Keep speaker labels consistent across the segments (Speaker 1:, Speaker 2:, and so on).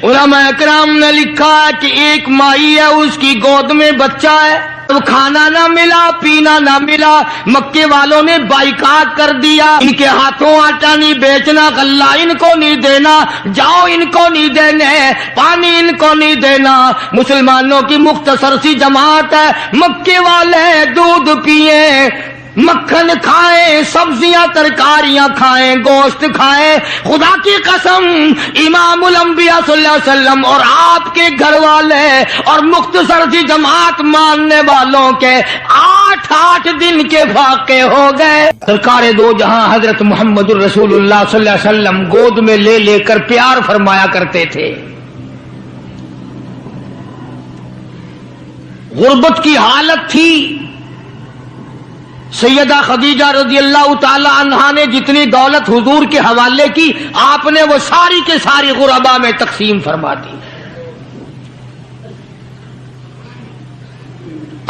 Speaker 1: علماء کرام نے لکھا کہ ایک مائی ہے، اس کی گود میں بچہ ہے، کھانا نہ ملا، پینا نہ ملا، مکے والوں نے بائیکاٹ کر دیا، ان کے ہاتھوں آٹا نہیں بیچنا، غلہ ان کو نہیں دینا، جاؤ ان کو نہیں دینے، پانی ان کو نہیں دینا۔ مسلمانوں کی مختصر سی جماعت ہے، مکے والے دودھ پیئیں، مکھن کھائیں، سبزیاں ترکاریاں کھائیں، گوشت کھائیں۔ خدا کی قسم امام الانبیاء صلی اللہ علیہ وسلم اور آپ کے گھر والے اور مختصر سی جماعت ماننے والوں کے 8 دن کے واقع ہو گئے۔ سرکار دو جہاں حضرت محمد الرسول اللہ صلی اللہ علیہ وسلم گود میں لے لے کر پیار فرمایا کرتے تھے۔ غربت کی حالت تھی، سیدہ خدیجہ رضی اللہ تعالی عنہا نے جتنی دولت حضور کے حوالے کی، آپ نے وہ ساری کے ساری غربا میں تقسیم فرما دی۔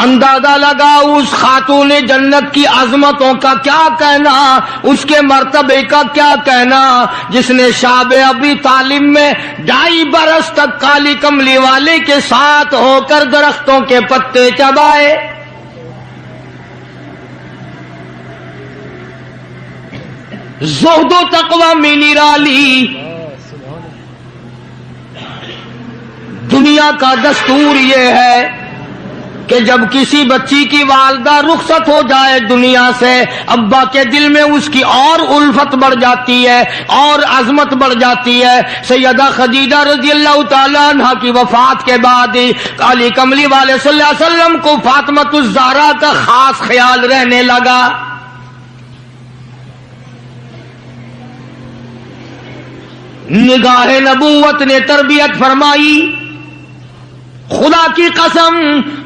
Speaker 1: اندازہ لگا اس خاتون جنت کی عظمتوں کا کیا کہنا، اس کے مرتبے کا کیا کہنا، جس نے شاب ابی طالب میں 2.5 برس تک کالی کملی والے کے ساتھ ہو کر درختوں کے پتے چبائے۔ زہد و تقوی میں نرالی۔ دنیا کا دستور یہ ہے کہ جب کسی بچی کی والدہ رخصت ہو جائے دنیا سے، ابا کے دل میں اس کی اور الفت بڑھ جاتی ہے اور عظمت بڑھ جاتی ہے۔ سیدہ خدیجہ رضی اللہ تعالی عنہ کی وفات کے بعد کالی کملی والے صلی اللہ علیہ وسلم کو فاطمۃ الزہرا کا خاص خیال رہنے لگا۔ نگاہ نبوت نے تربیت فرمائی۔ خدا کی قسم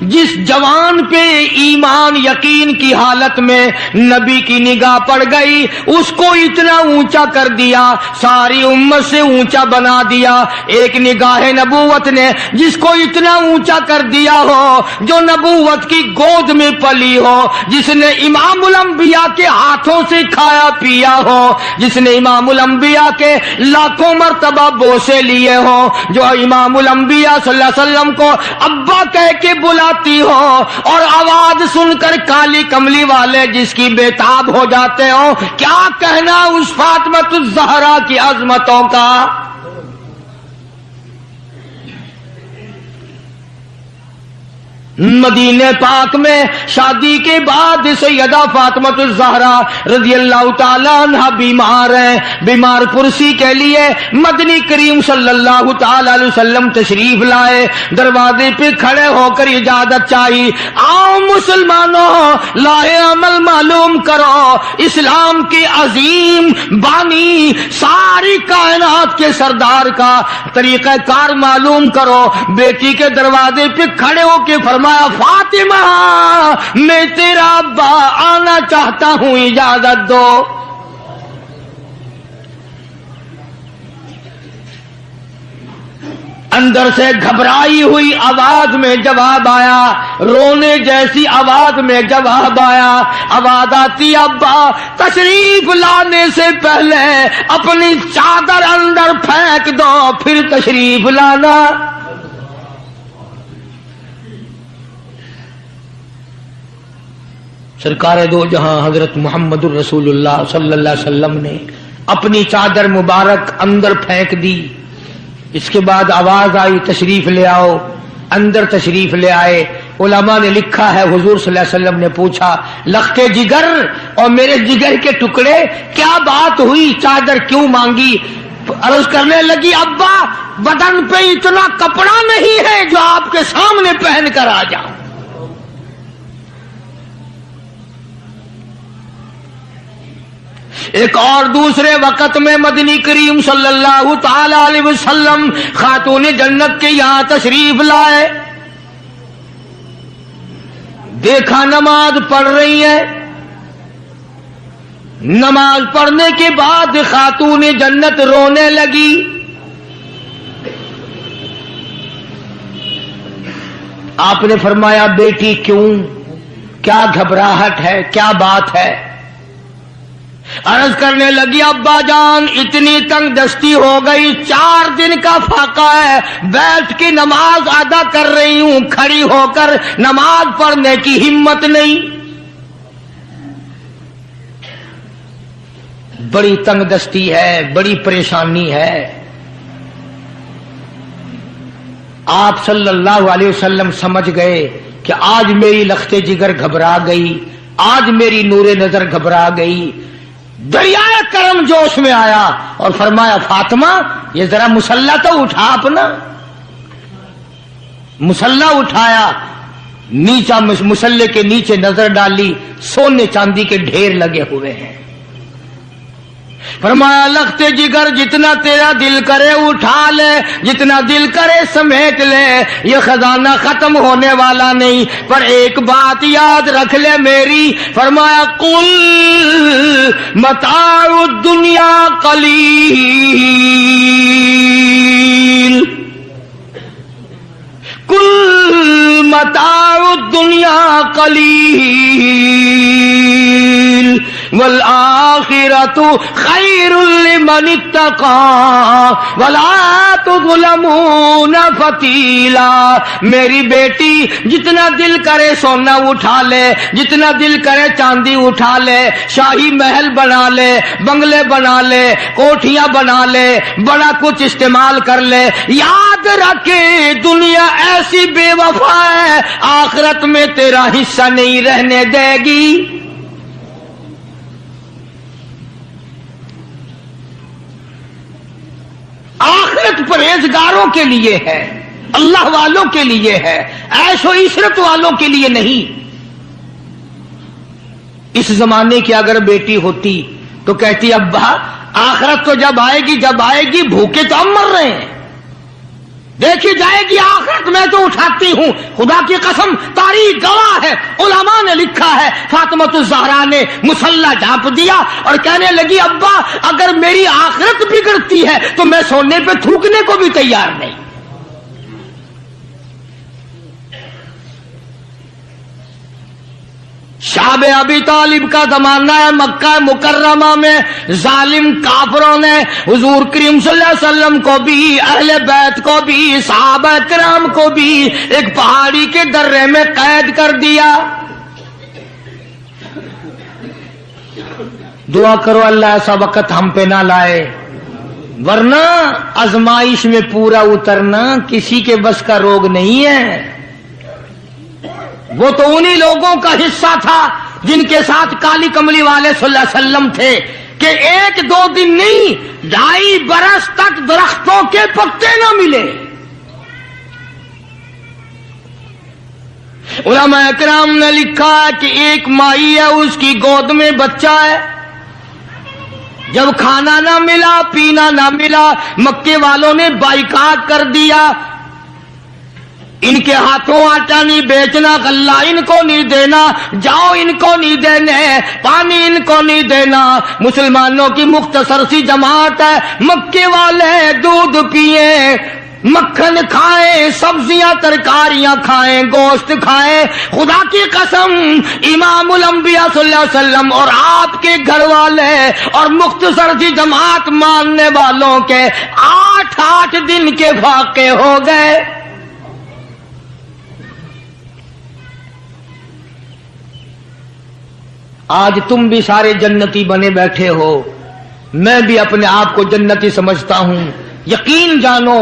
Speaker 1: جس جوان پہ ایمان یقین کی حالت میں نبی کی نگاہ پڑ گئی، اس کو اتنا اونچا کر دیا، ساری امت سے اونچا بنا دیا۔ ایک نگاہ نبوت نے جس کو اتنا اونچا کر دیا ہو، جو نبوت کی گود میں پلی ہو، جس نے امام الانبیاء کے ہاتھوں سے کھایا پیا ہو، جس نے امام الانبیاء کے لاکھوں مرتبہ بوسے لیے ہوں، جو امام الانبیاء صلی اللہ علیہ وسلم کو ابا کہہ کے بلاتی ہو، اور آواز سن کر کالی کملی والے جس کی بےتاب ہو جاتے ہو، کیا کہنا اس فاطمۃ الزہرا کی عظمتوں کا۔ مدینے پاک میں شادی کے بعد سیدہ فاطمۃ الزہرا رضی اللہ تعالی عنہ بیمار ہیں، بیمار پرسی کے لیے مدنی کریم صلی اللہ تعالی علیہ وسلم تشریف لائے، دروازے پہ کھڑے ہو کر اجازت چاہی، آؤ مسلمانوں لاہ عمل معلوم کرو، اسلام کے عظیم بانی ساری کائنات کے سردار کا طریقہ کار معلوم کرو۔ بیٹی کے دروازے پہ کھڑے ہو کے فرمایا، فاطمہ میں تیرا ابا آنا چاہتا ہوں، اجازت دو۔ اندر سے گھبرائی ہوئی آواز میں جواب آیا، رونے جیسی آواز میں جواب آیا، آواز آتی، ابا تشریف لانے سے پہلے اپنی چادر اندر پھینک دو پھر تشریف لانا۔ سرکار دو جہاں حضرت محمد الرسول اللہ صلی اللہ علیہ وسلم نے اپنی چادر مبارک اندر پھینک دی۔ اس کے بعد آواز آئی، تشریف لے آؤ۔ اندر تشریف لے آئے۔ علماء نے لکھا ہے حضور صلی اللہ علیہ وسلم نے پوچھا، لخت جگر اور میرے جگر کے ٹکڑے کیا بات ہوئی، چادر کیوں مانگی؟ عرض کرنے لگی، ابا بدن پہ اتنا کپڑا نہیں ہے جو آپ کے سامنے پہن کر آ جاؤں۔ ایک اور دوسرے وقت میں مدنی کریم صلی اللہ تعالی علیہ وسلم خاتون جنت کے یہاں تشریف لائے، دیکھا نماز پڑھ رہی ہے۔ نماز پڑھنے کے بعد خاتون جنت رونے لگی۔ آپ نے فرمایا، بیٹی کیوں، کیا گھبراہٹ ہے، کیا بات ہے؟ عرض کرنے لگی ابا جان اتنی تنگ دستی ہو گئی، 4 دن کا فاقہ ہے، بیٹھ کے نماز ادا کر رہی ہوں، کھڑی ہو کر نماز پڑھنے کی ہمت نہیں۔ بڑی تنگ دستی ہے، بڑی پریشانی ہے۔ آپ صلی اللہ علیہ وسلم سمجھ گئے کہ آج میری لخت جگر گھبرا گئی، آج میری نور نظر گھبرا گئی۔ دریائے کرم جوش میں آیا اور فرمایا فاطمہ یہ ذرا مصلی تو اٹھا، اپنا مصلی اٹھایا، نیچا مصلی کے نیچے نظر ڈالی، سونے چاندی کے ڈھیر لگے ہوئے ہیں۔ فرمایا لخت جگر جتنا تیرا دل کرے اٹھا لے، جتنا دل کرے سمیٹ لے، یہ خزانہ ختم ہونے والا نہیں، پر ایک بات یاد رکھ لے میری۔ فرمایا قل متاع الدنیا قلیل، قل متاع الدنیا قلیل والآخرۃ خیر لمن اتقى ولا تظلمون فتیلا۔ میری بیٹی جتنا دل کرے سونا اٹھا لے، جتنا دل کرے چاندی اٹھا لے، شاہی محل بنا لے، بنگلے بنا لے، کوٹھیاں بنا لے، بڑا کچھ استعمال کر لے، یاد رکھے دنیا ایسی بے وفا ہے، آخرت میں تیرا حصہ نہیں رہنے دے گی۔ آخرت پرہیزگاروں کے لیے ہے، اللہ والوں کے لیے ہے، عیش و عشرت والوں کے لیے نہیں۔ اس زمانے کی اگر بیٹی ہوتی تو کہتی ابا آخرت تو جب آئے گی بھوکے تو ہم مر رہے ہیں، دیکھی جائے گی آخرت میں تو اٹھاتی ہوں۔ خدا کی قسم تاریخ گواہ ہے، علماء نے لکھا ہے فاطمۃ الزہرا نے مصلی ڈھانپ دیا اور کہنے لگی ابا اگر میری آخرت بگڑتی ہے تو میں سونے پہ تھوکنے کو بھی تیار نہیں۔ شاب ابی طالب کا زمانہ ہے، مکہ مکرمہ میں ظالم کافروں نے حضور کریم صلی اللہ علیہ وسلم کو بھی، اہل بیت کو بھی، صحابہ کرام کو بھی ایک پہاڑی کے درے میں قید کر دیا۔ دعا کرو اللہ ایسا وقت ہم پہ نہ لائے، ورنہ آزمائش میں پورا اترنا کسی کے بس کا روگ نہیں ہے۔ وہ تو انہی لوگوں کا حصہ تھا جن کے ساتھ کالی کملی والے صلی اللہ علیہ وسلم تھے کہ 1-2 دن نہیں 2.5 برس تک درختوں کے پتے نہ ملے۔ علماء اکرام نے لکھا ہے کہ ایک مائی ہے، اس کی گود میں بچہ ہے، جب کھانا نہ ملا پینا نہ ملا مکے والوں نے بائیکاٹ کر دیا، ان کے ہاتھوں آٹا نہیں بیچنا، غلہ ان کو نہیں دینا، جاؤ ان کو نہیں دینے، پانی ان کو نہیں دینا۔ مسلمانوں کی مختصر سی جماعت ہے، مکے والے دودھ پیئیں، مکھن کھائیں، سبزیاں ترکاریاں کھائیں، گوشت کھائیں۔ خدا کی قسم امام الانبیاء صلی اللہ علیہ وسلم اور آپ کے گھر والے اور مختصر سی جماعت ماننے والوں کے 8 دن کے فاقے ہو گئے۔ آج تم بھی سارے جنتی بنے بیٹھے ہو، میں بھی اپنے آپ کو جنتی سمجھتا ہوں۔ یقین جانو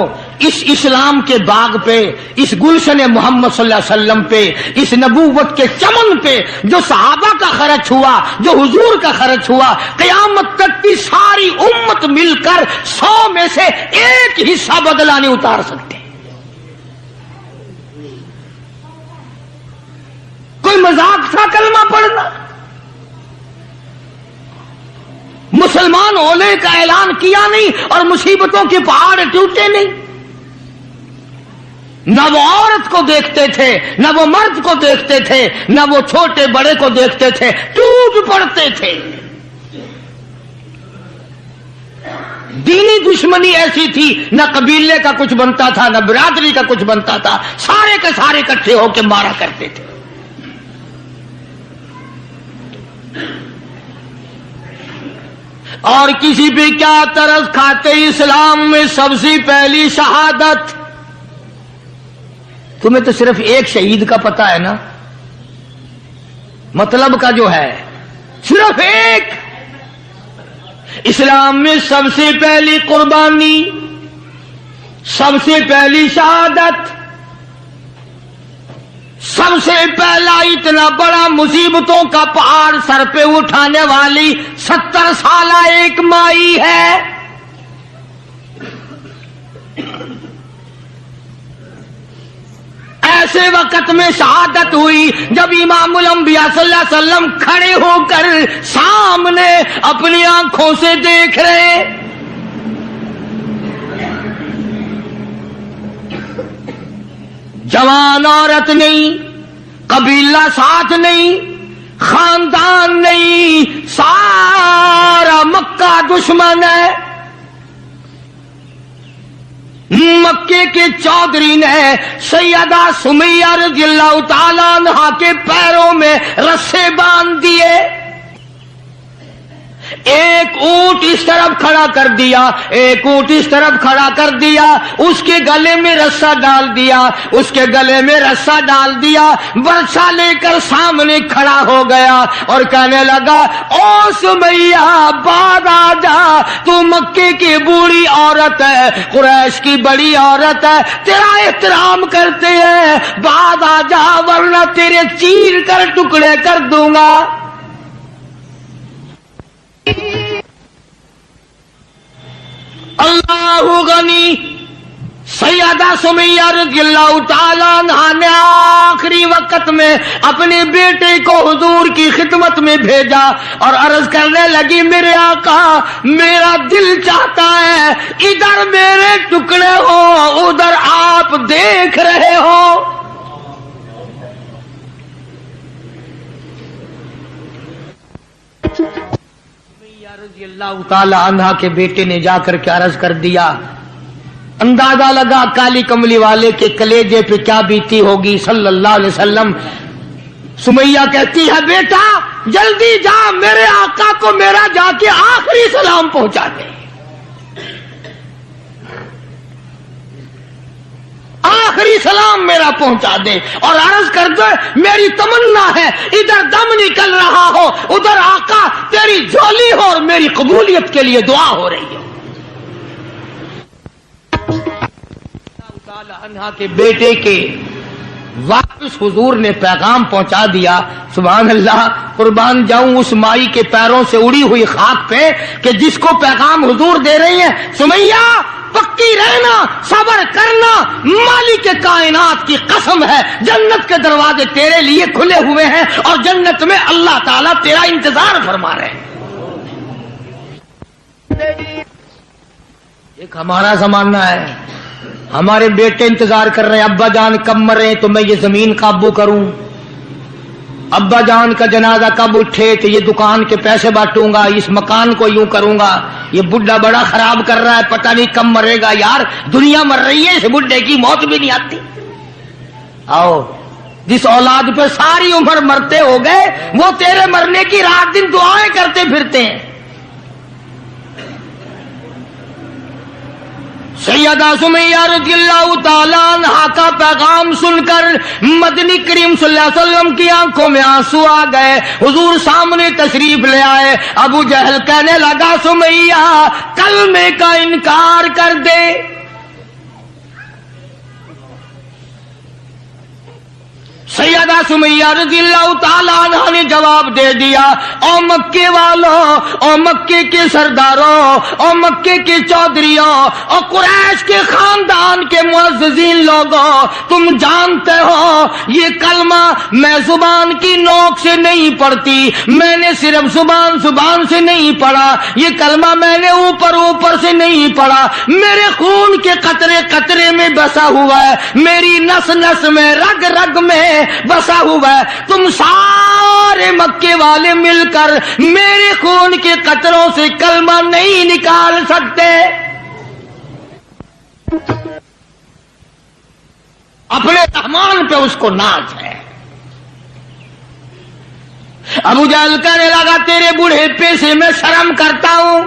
Speaker 1: اس اسلام کے باغ پہ، اس گلشن محمد صلی اللہ علیہ وسلم پہ، اس نبوت کے چمن پہ جو صحابہ کا خرچ ہوا، جو حضور کا خرچ ہوا، قیامت تک کی ساری امت مل کر 100 میں سے 1 حصہ بدلہ نہیں اتار سکتے۔ کوئی مذاق تھا کلمہ پڑھنا؟ مسلمان ہونے کا اعلان کیا نہیں اور مصیبتوں کے پہاڑ ٹوٹے نہیں۔ نہ وہ عورت کو دیکھتے تھے، نہ وہ مرد کو دیکھتے تھے، نہ وہ چھوٹے بڑے کو دیکھتے تھے، ٹوٹ پڑتے تھے۔ دینی دشمنی ایسی تھی، نہ قبیلے کا کچھ بنتا تھا، نہ برادری کا کچھ بنتا تھا، سارے کے سارے اکٹھے ہو کے مارا کرتے تھے۔ اور کسی پہ کیا ترس کھاتے؟ اسلام میں سب سے پہلی شہادت. تمہیں تو صرف ایک شہید کا پتہ ہے نا، مطلب کا جو ہے صرف ایک. اسلام میں سب سے پہلی قربانی، سب سے پہلی شہادت، سب سے پہلا اتنا بڑا مصیبتوں کا پہاڑ سر پہ اٹھانے والی 70 سالہ ایک مائی ہے. ایسے وقت میں شہادت ہوئی جب امام الانبیاء صلی اللہ علیہ وسلم کھڑے ہو کر سامنے اپنی آنکھوں سے دیکھ رہے. جوان عورت نہیں، قبیلہ ساتھ نہیں، خاندان نہیں، سارا مکہ دشمن ہے. مکے کے چودھری نے سیدہ سمیہ رضی اللہ تعالیٰ عنہا کے پیروں میں رسے باندھ دیے. ایک اونٹ اس طرف کھڑا کر دیا، ایک اونٹ اس طرف کھڑا کر دیا، اس کے گلے میں رسا ڈال دیا، اس کے گلے میں رسا ڈال دیا، برچھا لے کر سامنے کھڑا ہو گیا اور کہنے لگا او سمیہ بعد آ جا، تو مکے کی بوڑھی عورت ہے، قریش کی بڑی عورت ہے، تیرا احترام کرتے ہیں، بعد آ جا ورنہ تیرے چیر کر ٹکڑے کر دوں گا. اللہ غنی. سیدہ سمیہ رضی اللہ تعالیٰ عنہا نے آخری وقت میں اپنے بیٹے کو حضور کی خدمت میں بھیجا اور عرض کرنے لگی میرے آقا میرا دل چاہتا ہے ادھر میرے ٹکڑے ہو، ادھر آپ دیکھ رہے ہو. رضی اللہ تعالی عنہ کے بیٹے نے جا کر کے عرض کر دیا. اندازہ لگا کالی کملی والے کے کلیجے پہ کیا بیتی ہوگی صلی اللہ علیہ وسلم. سمیہ کہتی ہے بیٹا جلدی جا، میرے آقا کو میرا جا کے آخری سلام پہنچا دے، آخری سلام میرا پہنچا دے اور عرض کر دے میری تمنا ہے ادھر دم نکل رہا ہو، ادھر آقا تیری جھولی ہو اور میری قبولیت کے لیے دعا ہو رہی ہو. عنہا کے بیٹے کے واپس حضور نے پیغام پہنچا دیا. سبحان اللہ، قربان جاؤں اس مائی کے پیروں سے اڑی ہوئی خاک پہ کہ جس کو پیغام حضور دے رہی ہیں سمیہ پکی رہنا، صبر کرنا، مالک کائنات کی قسم ہے جنت کے دروازے تیرے لیے کھلے ہوئے ہیں اور جنت میں اللہ تعالیٰ تیرا انتظار فرما رہے ہیں. ایک ہمارا زمانہ ہے، ہمارے بیٹے انتظار کر رہے ہیں ابا جان کب مرے تو میں یہ زمین قابو کروں، ابا جان کا جنازہ کب اٹھے تو یہ دکان کے پیسے بانٹوں گا، اس مکان کو یوں کروں گا، یہ بڈھا بڑا خراب کر رہا ہے پتہ نہیں کب مرے گا. یار دنیا مر رہی ہے، اس بڈھے کی موت بھی نہیں آتی. آؤ جس اولاد پہ ساری عمر مرتے ہو گئے وہ تیرے مرنے کی رات دن دعائیں کرتے پھرتے ہیں. سیدہ سمیہ رضی اللہ تعالیٰ عنہا کا پیغام سن کر مدنی کریم صلی اللہ علیہ وسلم کی آنکھوں میں آنسو آ گئے. حضور سامنے تشریف لے آئے. ابو جہل کہنے لگا سمیہ کلمے کا انکار کر دے. سیدہ سمیہ رضی اللہ تعالیٰ عنہ نے جواب دے دیا او مکے والوں، او مکے کے سرداروں، او مکے کے چودھریوں، او قریش کے خاندان کے معززین لوگوں، تم جانتے ہو یہ کلمہ میں زبان کی نوک سے نہیں پڑھتی، میں نے صرف زبان سے نہیں پڑھا، یہ کلمہ میں نے اوپر سے نہیں پڑھا، میرے خون کے قطرے قطرے میں بسا ہوا ہے، میری نس نس میں رگ رگ میں بسا ہوا ہے. تم سارے مکے والے مل کر میرے خون کے قطروں سے کلمہ نہیں نکال سکتے. اپنے رحمان پہ اس کو ناز ہے. ابو جہل کہنے لگا تیرے بوڑھے پے سے میں شرم کرتا ہوں،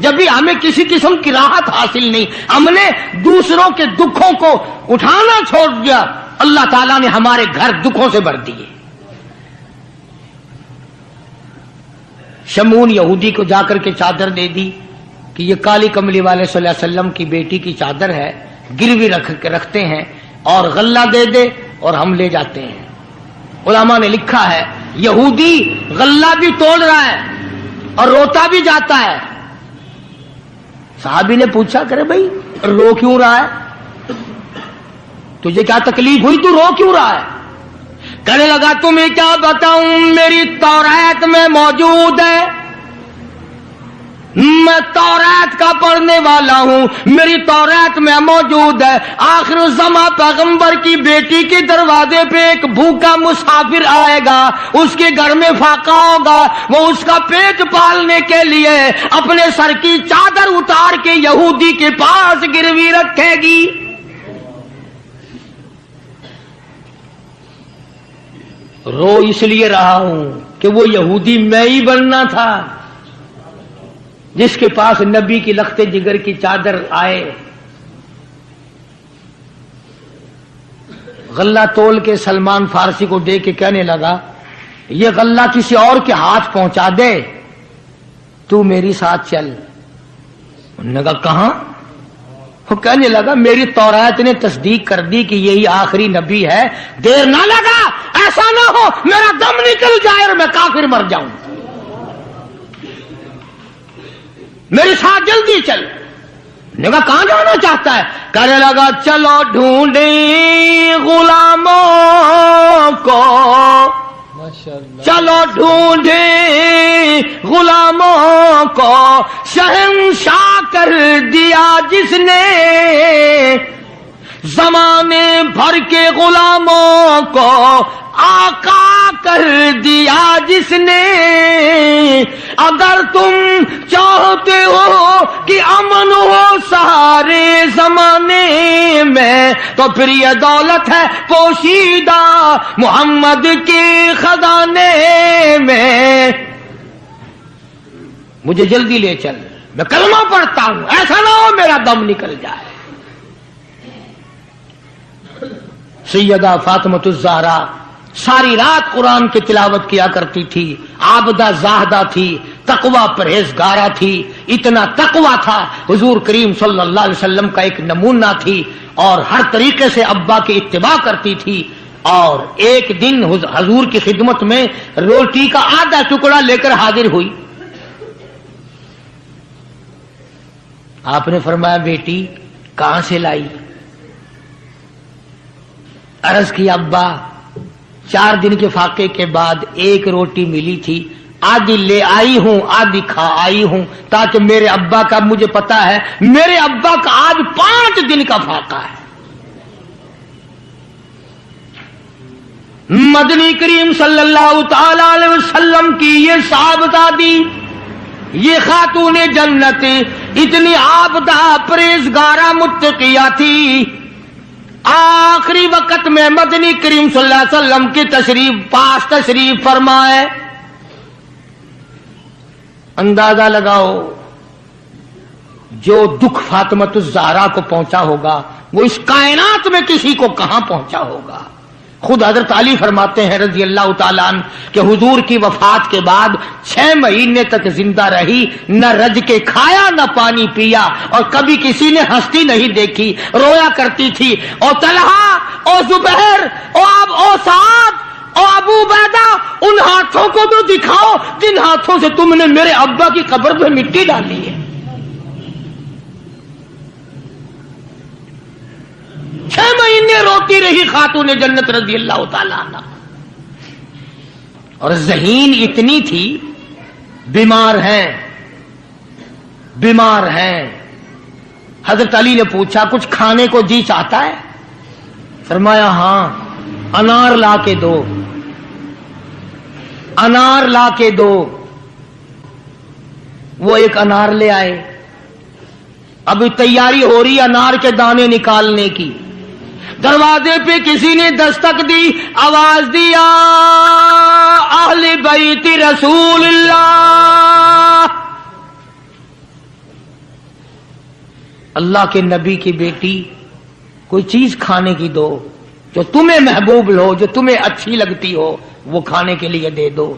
Speaker 1: جب بھی ہمیں کسی قسم کی راحت حاصل نہیں، ہم نے دوسروں کے دکھوں کو اٹھانا چھوڑ دیا، اللہ تعالیٰ نے ہمارے گھر دکھوں سے بھر دیے۔ شمون یہودی کو جا کر کے چادر دے دی کہ یہ کالی کملی والے صلی اللہ علیہ وسلم کی بیٹی کی چادر ہے، گروی رکھتے ہیں اور غلہ دے دے اور ہم لے جاتے ہیں۔ علماء نے لکھا ہے یہودی غلہ بھی توڑ رہا ہے اور روتا بھی جاتا ہے۔ صحابی نے پوچھا کرے بھائی رو کیوں رہا ہے، تجھے کیا تکلیف ہوئی، تو رو کیوں رہا ہے؟ کہنے لگا تمہیں کیا بتاؤں، میری تورات میں موجود ہے، میں تورات کا پڑھنے والا ہوں، میری تورات میں موجود ہے آخر الزماں پیغمبر کی بیٹی کے دروازے پہ ایک بھوکا مسافر آئے گا، اس کے گھر میں فاقہ ہوگا، وہ اس کا پیٹ پالنے کے لیے اپنے سر کی چادر اتار کے یہودی کے پاس گروی رکھے گی۔ رو اس لیے رہا ہوں کہ وہ یہودی میں ہی بننا تھا جس کے پاس نبی کی لخت جگر کی چادر آئے۔ غلہ تول کے سلمان فارسی کو دے کے کہنے لگا یہ غلہ کسی اور کے ہاتھ پہنچا دے، تو میری ساتھ چل۔ انہوں نے کہا کہاں؟ وہ کہنے لگا میری تورات نے تصدیق کر دی کہ یہی آخری نبی ہے، دیر نہ لگا، ایسا نہ ہو میرا دم نکل جائے اور میں کافر مر جاؤں، میرے ساتھ جلدی چل۔ نے کہا کہاں جانا چاہتا ہے؟ کہنے لگا چلو ڈھونڈیں غلاموں کو، چلو ڈھونڈیں غلاموں کو، شہنشاہ کر دیا جس نے زمانے بھر کے غلاموں کو، آقا کر دیا جس نے۔ اگر تم چاہتے ہو کہ امن ہو سارے زمانے میں تو پھر یہ دولت ہے پوشیدہ محمد کے خزانے میں۔ مجھے جلدی لے چل، میں کلمہ پڑھتا ہوں، ایسا نہ ہو میرا دم نکل جائے۔ سیدہ فاطمۃ الزہرا ساری رات قرآن کی تلاوت کیا کرتی تھی، عابدہ زاہدہ تھی، تقوی پرہیزگارہ تھی، اتنا تقوی تھا حضور کریم صلی اللہ علیہ وسلم کا ایک نمونہ تھی، اور ہر طریقے سے ابا کی اتباع کرتی تھی۔ اور ایک دن حضور کی خدمت میں روٹی کا آدھا ٹکڑا لے کر حاضر ہوئی۔ آپ نے فرمایا بیٹی کہاں سے لائی؟ عرض کی ابا 4 دن کے فاقے کے بعد ایک روٹی ملی تھی، آدھی لے آئی ہوں آدھی کھا آئی ہوں، تاکہ میرے ابا کا، مجھے پتا ہے میرے ابا کا آج 5 دن کا فاقہ ہے۔ مدنی کریم صلی اللہ تعالی علیہ وسلم کی یہ صاحبزادی، یہ خاتون جنت اتنی عابدہ پرہیزگارہ متقیہ تھی، آخری وقت میں مدنی کریم صلی اللہ علیہ وسلم کی تشریف فرمائے۔ اندازہ لگاؤ جو دکھ فاطمۃ الزہرا کو پہنچا ہوگا وہ اس کائنات میں کسی کو کہاں پہنچا ہوگا۔ خود حضرت علی فرماتے ہیں رضی اللہ تعالیٰ عنہ کہ حضور کی وفات کے بعد 6 مہینے تک زندہ رہی، نہ رج کے کھایا نہ پانی پیا، اور کبھی کسی نے ہستی نہیں دیکھی، رویا کرتی تھی۔ اور طلحہ اور زبیر اور سعد اور ابو عبیدہ، ان ہاتھوں کو تو دکھاؤ جن ہاتھوں سے تم نے میرے ابا کی قبر پہ مٹی ڈالی ہے۔ 6 مہینے روتی رہی خاتون جنت رضی اللہ تعالیٰ عنہ، اور ذہین اتنی تھی، بیمار ہیں۔ حضرت علی نے پوچھا کچھ کھانے کو جی چاہتا ہے؟ فرمایا ہاں، انار لا کے دو، انار لا کے دو۔ وہ ایک انار لے آئے، ابھی تیاری ہو رہی انار کے دانے نکالنے کی۔ دروازے پہ کسی نے دستک دی، آواز دیا اہل بیت رسول اللہ۔ اللہ کے نبی کی بیٹی کوئی چیز کھانے کی دو جو تمہیں محبوب ہو، جو تمہیں اچھی لگتی ہو، وہ کھانے کے لیے دے دو۔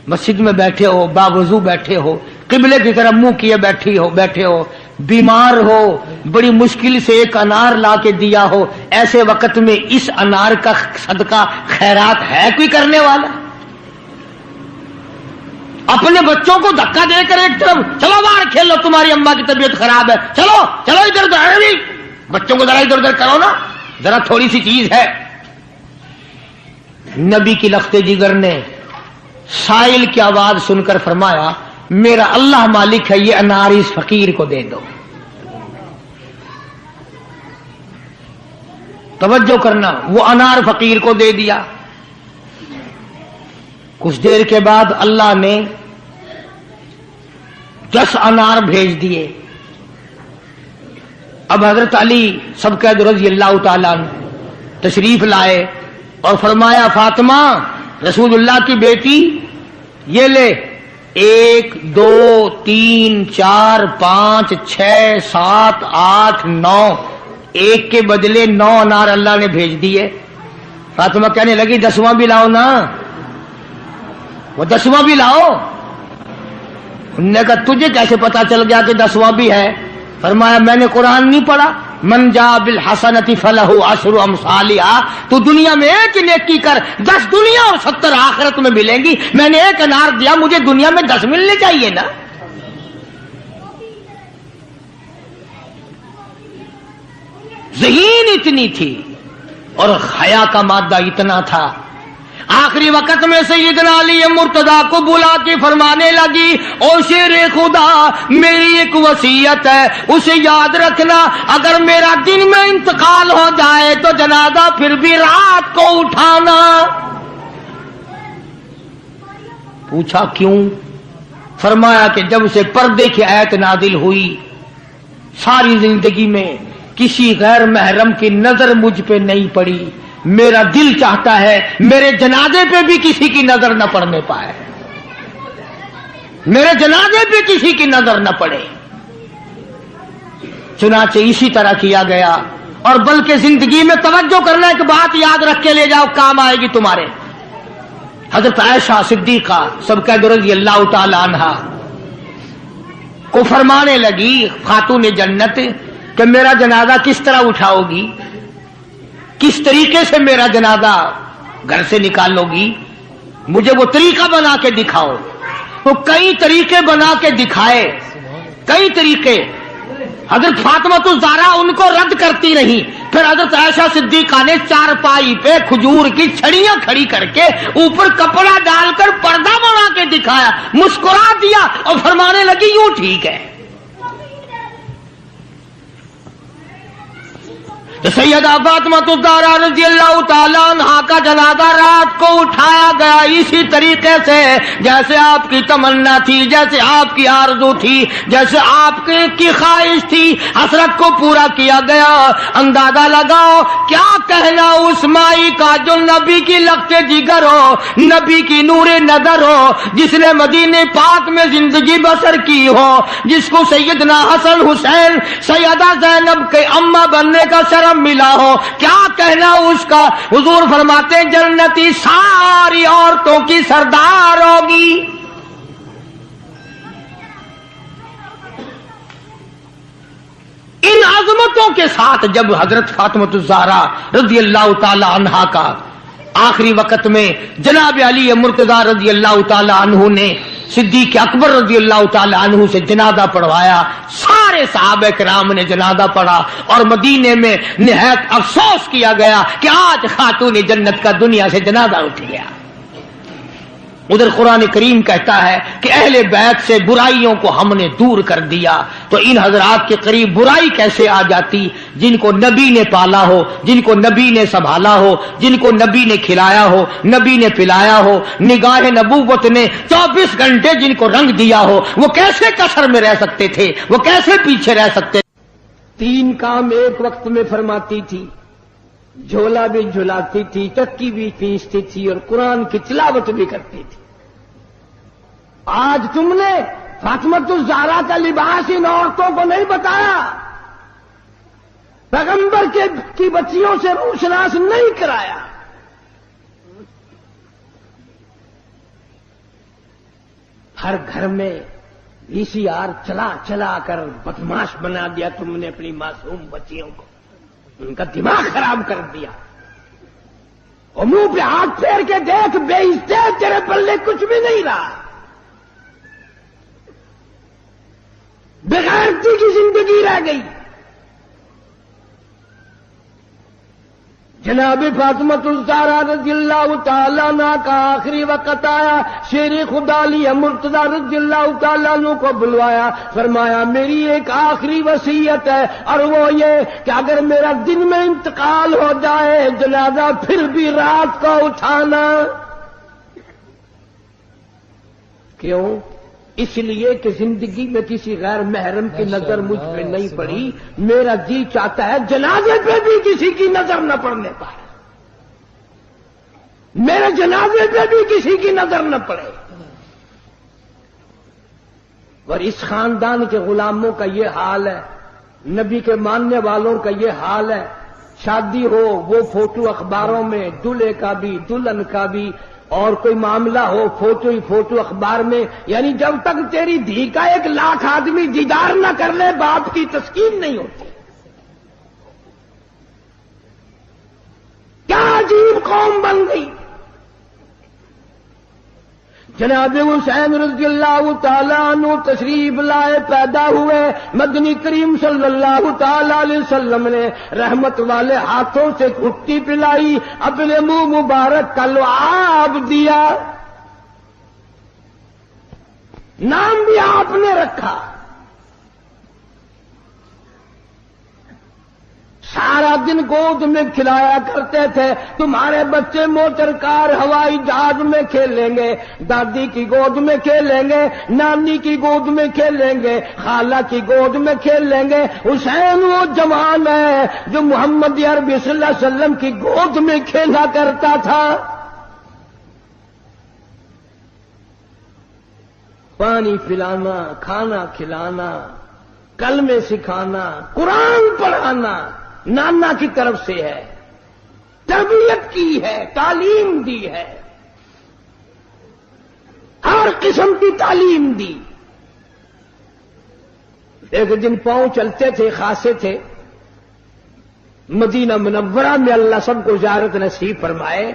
Speaker 1: مسجد میں بیٹھے ہو، باوضو بیٹھے ہو، قبلے کی طرف منہ کیے بیٹھے ہو، بیمار ہو، بڑی مشکل سے ایک انار لا کے دیا ہو، ایسے وقت میں اس انار کا صدقہ خیرات ہے کوئی کرنے والا؟ اپنے بچوں کو دھکا دے کر ایک طرف چلو باہر کھیلو، تمہاری اماں کی طبیعت خراب ہے، چلو چلو ادھر ادھر، بچوں کو ذرا ادھر ادھر کرو نا، ذرا تھوڑی سی چیز ہے۔ نبی کی لخت جگر نے سائل کی آواز سن کر فرمایا میرا اللہ مالک ہے، یہ انار اس فقیر کو دے دو۔ توجہ کرنا، وہ انار فقیر کو دے دیا۔ کچھ دیر کے بعد اللہ نے 10 انار بھیج دیے۔ اب حضرت علی سبقید رضی اللہ تعالیٰ عنہ تشریف لائے اور فرمایا فاطمہ رسول اللہ کی بیٹی یہ لے، 1 2 3 4 5 6 7 8 9، ایک کے بدلے 9 انار اللہ نے بھیج دیے۔ فاطمہ کہنے لگی 10واں بھی لاؤ نا، وہ 10واں بھی لاؤ۔ انہوں نے کہا تجھے کیسے پتا چل گیا کہ 10واں بھی ہے؟ فرمایا میں نے قرآن نہیں پڑھا، من جاء بالحسنۃ فلہ عشر امثالھا، تو دنیا میں ایک نیکی کر 10 دنیا اور 70 آخرت میں ملیں گی، میں نے ایک انار دیا، مجھے دنیا میں 10 ملنے چاہیے نا۔ ذہین اتنی تھی اور حیا کا مادہ اتنا تھا۔ آخری وقت میں سیدنا علی مرتضی کو بلا کے فرمانے لگی او شیر خدا میری ایک وصیت ہے، اسے یاد رکھنا، اگر میرا دن میں انتقال ہو جائے تو جنازہ پھر بھی رات کو اٹھانا۔ پوچھا کیوں؟ فرمایا کہ جب سے پردے کی آیت نازل ہوئی ساری زندگی میں کسی غیر محرم کی نظر مجھ پہ نہیں پڑی، میرا دل چاہتا ہے میرے جنازے پہ بھی کسی کی نظر نہ پڑنے پائے، میرے جنازے پہ کسی کی نظر نہ پڑے۔ چنانچہ اسی طرح کیا گیا، اور بلکہ زندگی میں توجہ کرنا ایک بات یاد رکھ کے لے جاؤ، کام آئے گی تمہارے۔ حضرت عائشہ صدیقہ سبقید رضی اللہ تعالی عنہا کو فرمانے لگی خاتون جنت کہ میرا جنازہ کس طرح اٹھاؤ گی، کس طریقے سے میرا جنازہ گھر سے نکالو گی، مجھے وہ طریقہ بنا کے دکھاؤ۔ تو کئی طریقے بنا کے دکھائے، کئی طریقے۔ حضرت فاطمہ الزہرا ان کو رد کرتی رہی، پھر حضرت عائشہ صدیقہ نے چارپائی پہ کھجور کی چھڑیاں کھڑی کر کے اوپر کپڑا ڈال کر پردہ بنا کے دکھایا، مسکرا دیا اور فرمانے لگی یوں ٹھیک ہے۔ سیدہ فاطمہ الزہرا رضی اللہ تعالیٰ عنہا کا جنازہ رات کو اٹھایا گیا اسی طریقے سے جیسے آپ کی تمنا تھی، جیسے آپ کی آرزو تھی، جیسے آپ کی خواہش تھی، حسرت کو پورا کیا گیا۔ اندازہ لگاؤ کیا کہنا اس مائی کا جو نبی کی لخت جگر ہو، نبی کی نور نظر ہو، جس نے مدینے پاک میں زندگی بسر کی ہو، جس کو سیدنا حسن حسین سیدہ زینب کے اماں بننے کا شرف ملا ہو، کیا کہنا اس کا؟ حضور فرماتے جنتی ساری عورتوں کی سردار ہوگی۔ ان عظمتوں کے ساتھ جب حضرت فاطمہ الزہرا رضی اللہ تعالی عنہا کا آخری وقت میں جناب علی مرتضی رضی اللہ تعالی عنہ نے صدیق اکبر رضی اللہ تعالی عنہ سے جنازہ پڑھوایا، سارے صحابہ کرام نے جنازہ پڑھا، اور مدینے میں نہایت افسوس کیا گیا کہ آج خاتون جنت کا دنیا سے جنازہ اٹھ گیا۔ ادھر قرآن کریم کہتا ہے کہ اہل بیت سے برائیوں کو ہم نے دور کر دیا، تو ان حضرات کے قریب برائی کیسے آ جاتی؟ جن کو نبی نے پالا ہو، جن کو نبی نے سنبھالا ہو، جن کو نبی نے کھلایا ہو، نبی نے پلایا ہو، نگاہ نبوت نے 24 گھنٹے جن کو رنگ دیا ہو، وہ کیسے کسر میں رہ سکتے تھے؟ وہ کیسے پیچھے رہ سکتے؟ 3 کام ایک وقت میں فرماتی تھی، جھولا بھی جھلاتی تھی، چکی بھی پیستی تھی، اور قرآن کی تلاوت بھی کرتی تھی۔ آج تم نے
Speaker 2: فاطمۃ الزہرا کا لباس ان عورتوں کو نہیں بتایا، پیغمبر کی بچیوں سے روشناس نہیں کرایا. ہر گھر میں VCR چلا چلا کر بدماش بنا دیا تم نے اپنی معصوم بچیوں کو، ان کا دماغ خراب کر دیا. اور منہ پہ ہاتھ پھیر کے دیکھ، بے عزتے تیرے پلے کچھ بھی نہیں رہا، بغیرتی کی زندگی رہ گئی. جناب فاطمۃ الزہرا رضی اللہ تعالیٰ عنہ کا آخری وقت آیا. شیر خدا علی مرتضیٰ رضی اللہ تعالیٰ عنہ کو بلوایا، فرمایا میری ایک آخری وصیت ہے، اور وہ یہ کہ اگر میرا دن میں انتقال ہو جائے جنازہ پھر بھی رات کو اٹھانا. کیوں؟ اس لیے کہ زندگی میں کسی غیر محرم کی نظر مجھ پہ نہیں پڑی، میرا جی چاہتا ہے جنازے پہ بھی کسی کی نظر نہ پڑنے پائے، میرے جنازے پہ بھی کسی کی نظر نہ پڑے. اور اس خاندان کے غلاموں کا یہ حال ہے، نبی کے ماننے والوں کا یہ حال ہے. شادی ہو وہ فوٹو اخباروں میں، دلہے کا بھی دلہن کا بھی، اور کوئی معاملہ ہو فوٹو ہی فوٹو اخبار میں. یعنی جب تک تیری دھی کا 1,00,000 آدمی دیدار نہ کر لے باپ کی تسکین نہیں ہوتی. کیا عجیب قوم بن گئی. جناب حسین رضی اللہ تعالیٰ عنہ تشریف لائے، پیدا ہوئے. مدنی کریم صلی اللہ تعالیٰ علیہ وسلم نے رحمت والے ہاتھوں سے گھٹی پلائی، اپنے منہ مبارک کا لعاب دیا، نام بھی آپ نے رکھا. سارا دن گود میں کھلایا کرتے تھے. تمہارے بچے موٹر کار ہوائی جہاز میں کھیلیں گے، دادی کی گود میں کھیلیں گے، نانی کی گود میں کھیلیں گے، خالہ کی گود میں کھیلیں گے. حسین وہ جوان ہے جو محمد عربی صلی اللہ علیہ وسلم کی گود میں کھیلا کرتا تھا. پانی پلانا، کھانا کھلانا، کلمے سکھانا، قرآن پڑھانا نانا کی طرف سے ہے، تربیت کی ہے، تعلیم دی ہے، ہر قسم کی تعلیم دی. ایک دن پاؤں چلتے تھے، خاصے تھے مدینہ منورہ میں، اللہ سب کو زیارت نصیب فرمائے.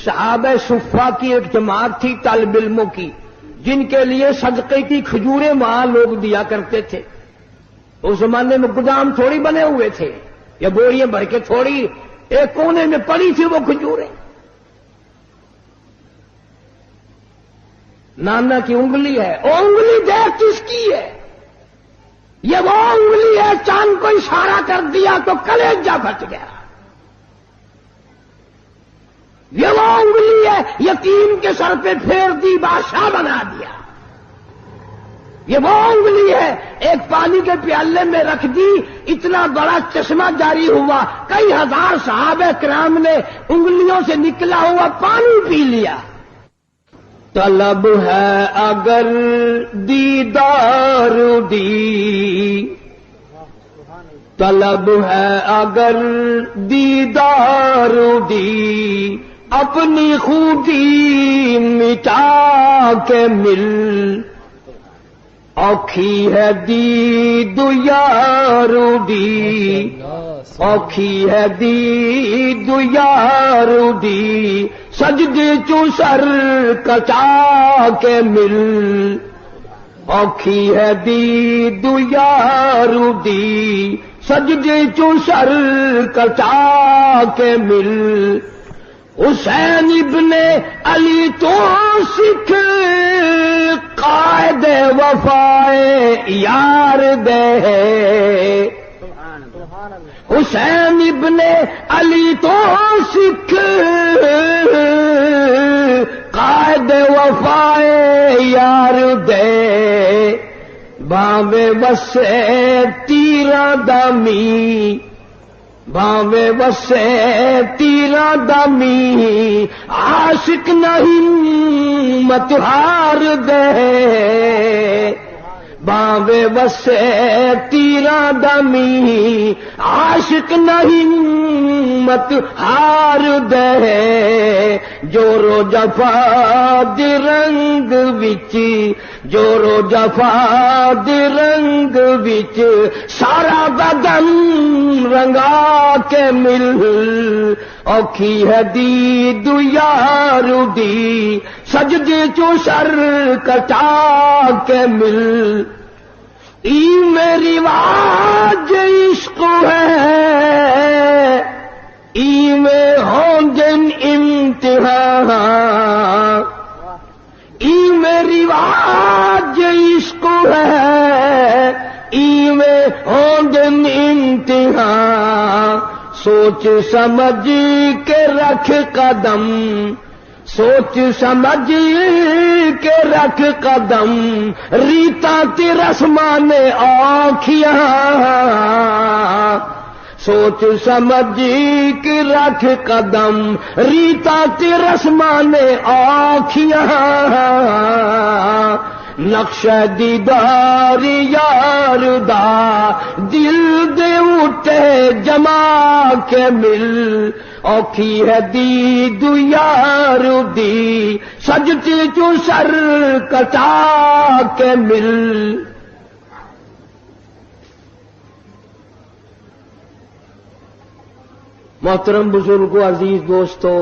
Speaker 2: صحابہ صفہ کی ایک جماعت تھی طالب علموں کی، جن کے لیے صدقے کی کھجوریں وہاں لوگ دیا کرتے تھے. اس زمانے میں گودام تھوڑی بنے ہوئے تھے، یا بوریاں بھر کے تھوڑی، ایک کونے میں پڑی تھی وہ کھجوریں. نانا کی انگلی ہے، وہ انگلی دیکھ کس کی ہے؟ یہ وہ انگلی ہے، چاند کو اشارہ کر دیا تو کلیجہ پھٹ گیا. یہ وہ انگلی ہے، یتیم کے سر پہ پھیر دی بادشاہ بنا دیا. یہ وہ انگلی ہے، ایک پانی کے پیالے میں رکھ دی، اتنا بڑا چشمہ جاری ہوا، کئی ہزار صحابہ کرام نے انگلیوں سے نکلا ہوا پانی پی لیا. طلب ہے اگر دیدار دی، طلب ہے اگر دیدار دی، اپنی خوبی مٹا کے مل، اوکھی ہے دید یار دی، اوکھی ہے دید یار دی، سجدے چوں سر کچا کے مل، اوکھی ہے دید یار دی، سجدے چوں سر کچا کے مل. حسین ابن علی تو سکھ قائد وفائے یار دے، حسین ابن علی تو سکھ قائد وفائے یار دے، باوے وسے تیرا دمی، باوے وسے تیرا دمی، عاشق نہیں مت ہار دے، باوے وسے تیرا دمی عاشق نہیں مت ہار دے جورو جفا دی رنگ وچ جورو جفا دی رنگ وچ سارا بدن رنگا کے مل اوکھی ہے دید یار دی سجدے چو سر کٹا کے مل ای میری واج عشق ہے ای میں ہوں جن امتحان ای میری واج عشق ہے ای میں ہوں جن امتحان سوچ سمجھ کے رکھ قدم سوچ سمجھ کے رکھ قدم ریتا تی رسمان آنکھیاں سوچ سمجھ کے رکھ قدم ریتا تی رسمان آنکھیاں نقش دیدار یار دا دل دے اٹھے جما کے مل اوکھی ہے دید یار دی سجتی چو سر کٹا کے مل محترم بزرگوں عزیز دوستو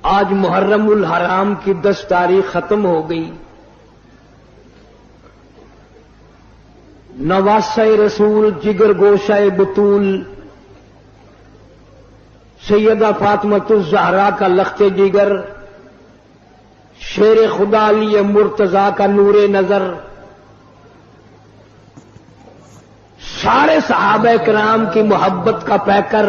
Speaker 2: آج محرم الحرام کی 10 تاریخ ختم ہو گئی نواسہ رسول جگر گوشہ بطول سیدہ فاطمۃ الزہرا کا لخت جگر شیر خدا علی مرتضی کا نور نظر سارے صحابہ کرام کی محبت کا پیکر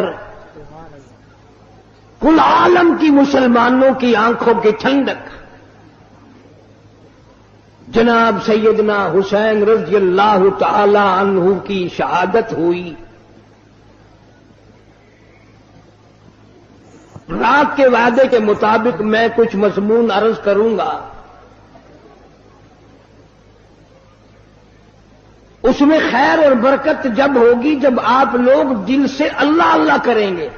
Speaker 2: کل عالم کی مسلمانوں کی آنکھوں کی ٹھنڈک جناب سیدنا حسین رضی اللہ تعالی عنہ کی شہادت ہوئی رات کے وعدے کے مطابق میں کچھ مضمون عرض کروں گا اس میں خیر اور برکت جب ہوگی جب آپ لوگ دل سے اللہ اللہ کریں گے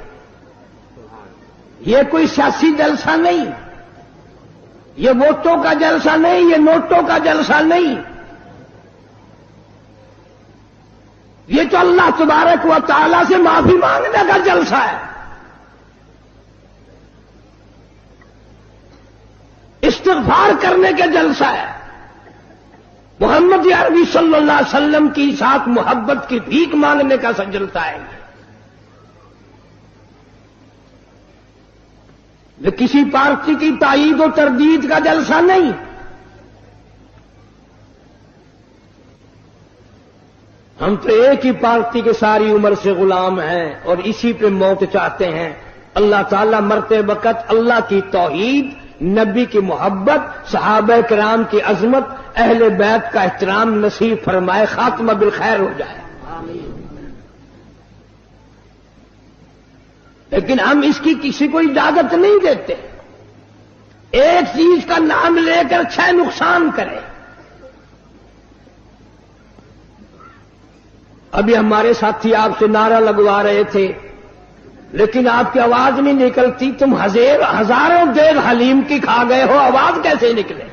Speaker 2: یہ کوئی سیاسی جلسہ نہیں یہ ووٹوں کا جلسہ نہیں یہ نوٹوں کا جلسہ نہیں یہ تو اللہ تبارک و تعالی سے معافی مانگنے کا جلسہ ہے استغفار کرنے کا جلسہ ہے محمد عربی صلی اللہ علیہ وسلم کی ساتھ محبت کی بھیک مانگنے کا جلسہ ہے یہ کسی پارٹی کی تائید و تردید کا جلسہ نہیں ہم تو ایک ہی پارٹی کے ساری عمر سے غلام ہیں اور اسی پہ موت چاہتے ہیں اللہ تعالیٰ مرتے وقت اللہ کی توحید نبی کی محبت صحابہ کرام کی عظمت اہل بیت کا احترام نصیب فرمائے خاتمہ بالخیر ہو جائے لیکن ہم اس کی کسی کو اجازت نہیں دیتے ایک چیز کا نام لے کر 6 نقصان کرے ابھی ہمارے ساتھی آپ سے نعرہ لگوا رہے تھے لیکن آپ کی آواز نہیں نکلتی تم ہزاروں دیگ حلیم کی کھا گئے ہو آواز کیسے نکلے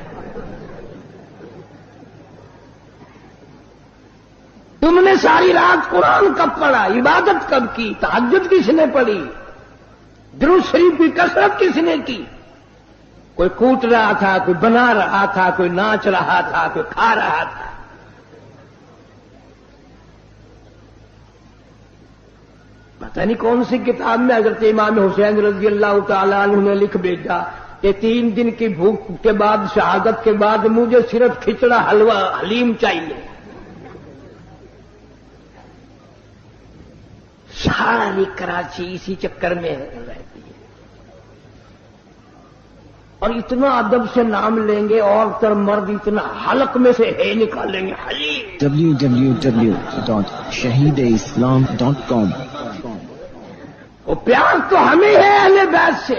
Speaker 2: تم نے ساری رات قرآن کب پڑھا عبادت کب کی تہجد کس نے پڑھی درود شریف کی کثرت کس نے کی کوئی کوٹ رہا تھا کوئی بنا رہا تھا کوئی ناچ رہا تھا کوئی کھا رہا تھا پتہ نہیں کون سی کتاب میں حضرت امام حسین رضی اللہ تعالی عنہ نے لکھ بھیجا کہ 3 دن کی بھوک کے بعد شہادت کے بعد مجھے صرف کھچڑا حلوہ حلیم چاہیے ساری کراچی اسی چکر میں رہتی ہے اور اتنا ادب سے نام لیں گے عورت اور مرد اتنا حلق میں سے ہے نکالیں گے حلیم
Speaker 3: www.shahideislam.com
Speaker 2: وہ پیار تو ہمیں ہے اہل بیت سے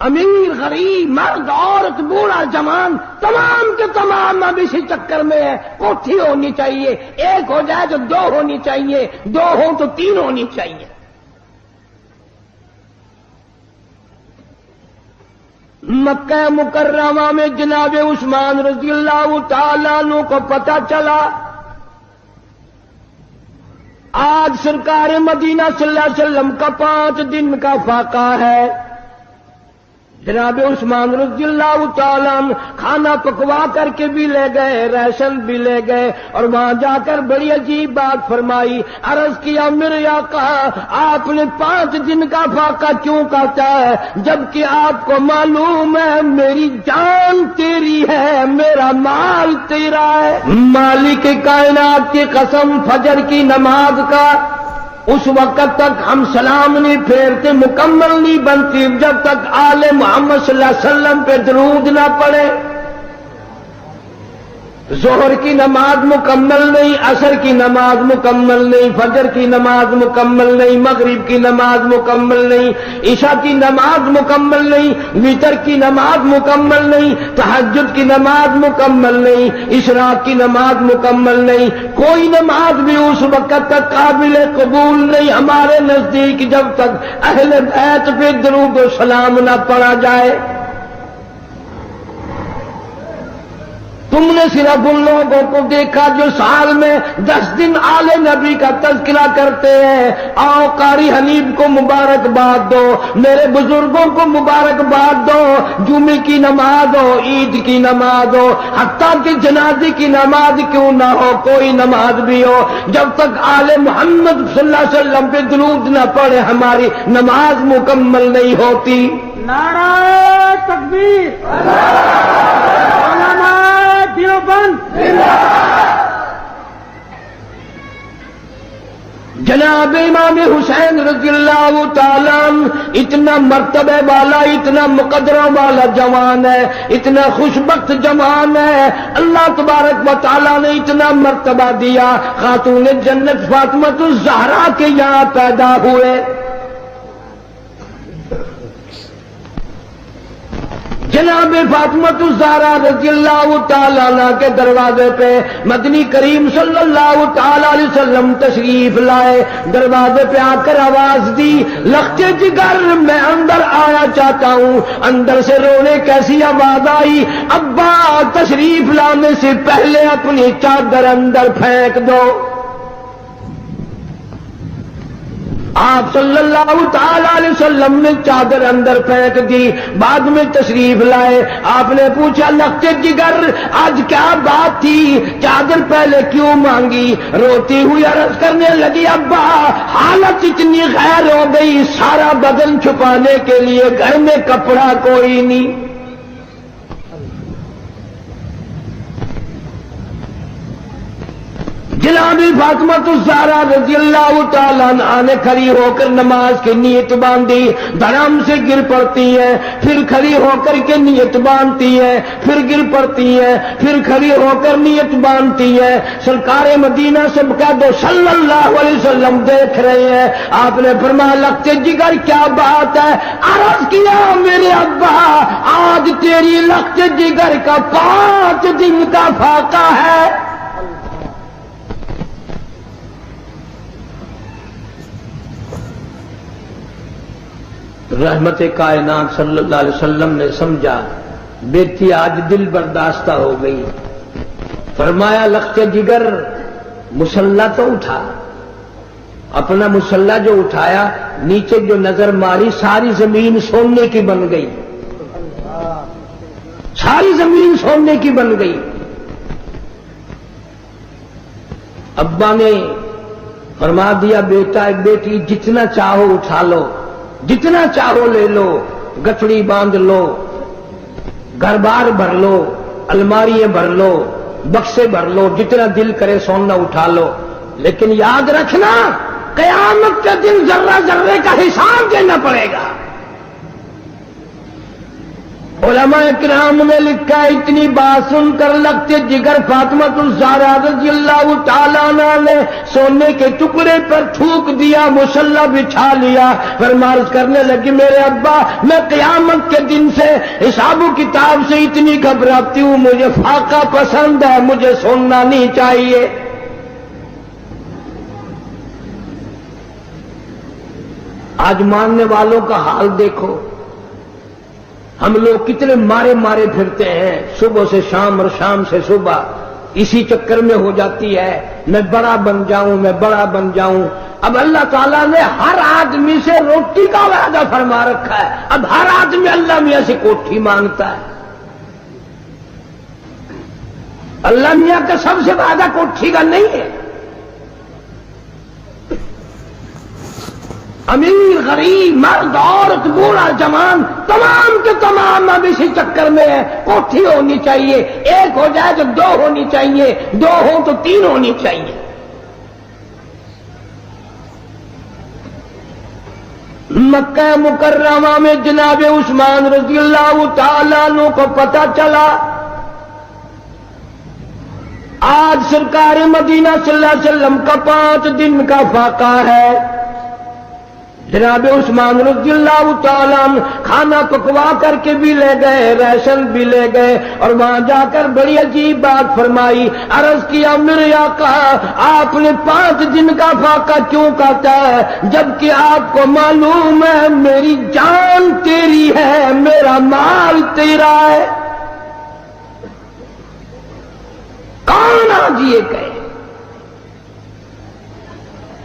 Speaker 2: امیر غریب مرد عورت بوڑھا جوان تمام کے تمام اب اسی چکر میں ہے. کوٹھی ہونی چاہیے، ایک ہو جائے تو دو ہونی چاہیے، دو ہوں تو تین ہونی چاہیے. مکہ مکرمہ میں جناب عثمان رضی اللہ تعالیٰ عنہ کو پتہ چلا آج سرکار مدینہ صلی اللہ علیہ وسلم کا 5 دن کا فاقہ ہے. جناب عثمان رضی اللہ تعالیٰ عنہ کھانا پکوا کر کے بھی لے گئے، ریشن بھی لے گئے، اور وہاں جا کر بڑی عجیب بات فرمائی. عرض کیا میرے آقا آپ نے 5 دن کا فاقہ کیوں کہتا ہے جبکہ آپ کو معلوم ہے میری جان تیری ہے، میرا مال تیرا ہے. مالک کائنات کی قسم فجر کی نماز کا اس وقت تک ہم سلام نہیں پھیرتے مکمل نہیں بنتی جب تک آل محمد صلی اللہ علیہ وسلم پہ درود نہ پڑے. ظہر کی نماز مکمل نہیں، عصر کی نماز مکمل نہیں، فجر کی نماز مکمل نہیں، مغرب کی نماز مکمل نہیں، عشاء کی نماز مکمل نہیں، وتر کی نماز مکمل نہیں، تہجد کی نماز مکمل نہیں، اشراق کی نماز مکمل نہیں. کوئی نماز بھی اس وقت تک قابل قبول نہیں ہمارے نزدیک جب تک اہل بیت پہ درود و سلام نہ پڑھا جائے. تم نے صرف ان لوگوں کو دیکھا جو سال میں 10 دن آل نبی کا تذکرہ کرتے ہیں. آؤ قاری حنیف کو مبارکباد دو، میرے بزرگوں کو مبارکباد دو. جمعے کی نماز ہو، عید کی نماز ہو، حتیٰ کہ جنازے کی نماز کیوں نہ ہو، کوئی نماز بھی ہو، جب تک آل محمد صلی اللہ علیہ وسلم پہ درود نہ پڑے ہماری نماز مکمل نہیں ہوتی.
Speaker 3: نعرہ تکبیر، دیوبند.
Speaker 2: جناب امام حسین رضی اللہ تعالیٰ عنہ اتنا مرتبہ والا، اتنا مقدرہ والا جوان ہے، اتنا خوشبخت جوان ہے. اللہ تبارک و تعالیٰ نے اتنا مرتبہ دیا. خاتون جنت فاطمہ الزہرا کے یہاں پیدا ہوئے. جناب فاطمہ الزہرا رضی اللہ تعالیٰ عنہ کے دروازے پہ مدنی کریم صلی اللہ تعالیٰ علیہ وسلم تشریف لائے. دروازے پہ آ کر آواز دی، لختے جگر میں اندر آنا چاہتا ہوں. اندر سے رونے کیسی آواز آئی، ابا تشریف لانے سے پہلے اپنی چادر اندر پھینک دو. آپ صلی اللہ تعالی علیہ وسلم نے چادر اندر پھینک دی. بعد میں تشریف لائے. آپ نے پوچھا لختے جگر آج کیا بات تھی، چادر پہلے کیوں مانگی؟ روتی ہوئی عرض کرنے لگی، ابا حالت اتنی غیر ہو گئی، سارا بدن چھپانے کے لیے گھر میں کپڑا کوئی نہیں. جناب فاطمہ الزہرا رضی اللہ تعالیٰ عنہ نے کھڑی ہو کر نماز کی نیت باندھی. دھڑام سے گر پڑتی ہے، پھر کھڑی ہو کر کے نیت باندھتی ہے، پھر گر پڑتی ہے، پھر کھڑی ہو کر نیت باندھتی ہے. سرکار مدینہ سب کا دو صلی اللہ علیہ وسلم دیکھ رہے ہیں. آپ نے فرمایا لختے جگر کیا بات ہے؟ عرض کیا میرے ابا آج تیری لختے جگر کا 5 دن کا فاقہ ہے. رحمت کائنات صلی اللہ علیہ وسلم نے سمجھا بیٹی آج دل برداشتہ ہو گئی. فرمایا لختے جگر مسلح تو اٹھا. اپنا مسلح جو اٹھایا نیچے جو نظر ماری ساری زمین سونے کی بن گئی، ساری زمین سونے کی بن گئی. ابا نے فرما دیا بیٹا بیٹی جتنا چاہو اٹھا لو، جتنا چاہو لے لو، گٹھڑی باندھ لو، گھر بار بھر لو، الماریاں بھر لو، بکسے بھر لو، جتنا دل کرے سونا اٹھا لو. لیکن یاد رکھنا قیامت کے دن ذرہ ذرے کا حساب دینا پڑے گا. علماء کرام نے لکھا ہے اتنی بات سن کر لگتے جگر فاطمہ الزہرا رضی اللہ تعالیٰ عنہ نے سونے کے ٹکڑے پر تھوک دیا، مصلی بچھا لیا، پھر عرض کرنے لگی میرے ابا میں قیامت کے دن سے حساب و کتاب سے اتنی گھبراتی ہوں، مجھے فاقہ پسند ہے، مجھے سننا نہیں چاہیے۔ آج ماننے والوں کا حال دیکھو، ہم لوگ کتنے مارے مارے پھرتے ہیں، صبح سے شام اور شام سے صبح، اسی چکر میں ہو جاتی ہے میں بڑا بن جاؤں، میں بڑا بن جاؤں۔ اب اللہ تعالیٰ نے ہر آدمی سے روٹی کا وعدہ فرما رکھا ہے، اب ہر آدمی اللہ میاں سے کوٹھی مانگتا ہے۔ اللہ میاں کا سب سے وعدہ کوٹھی کا نہیں ہے۔ امیر غریب مرد عورت بوڑھا جوان تمام کے تمام اب اسی چکر میں ہے، کوٹھی ہونی چاہیے، ایک ہو جائے تو دو ہونی چاہیے، دو ہو تو تین ہونی چاہیے۔ مکہ مکرمہ میں جناب عثمان رضی اللہ تعالیٰ عنہ کو پتہ چلا آج سرکار مدینہ صلی اللہ علیہ وسلم کا 5 دن کا فاقہ ہے۔ جناب عثمان رضی اللہ تعالیٰ عنہ کھانا پکوا کر کے بھی لے گئے، راشن بھی لے گئے، اور وہاں جا کر بڑی عجیب بات فرمائی، عرض کیا میرے آقا آپ نے 5 دن کا فاقہ کیوں کہتا ہے جبکہ آپ کو معلوم ہے میری جان تیری ہے، میرا مال تیرا ہے۔ کون آج یہ کہے؟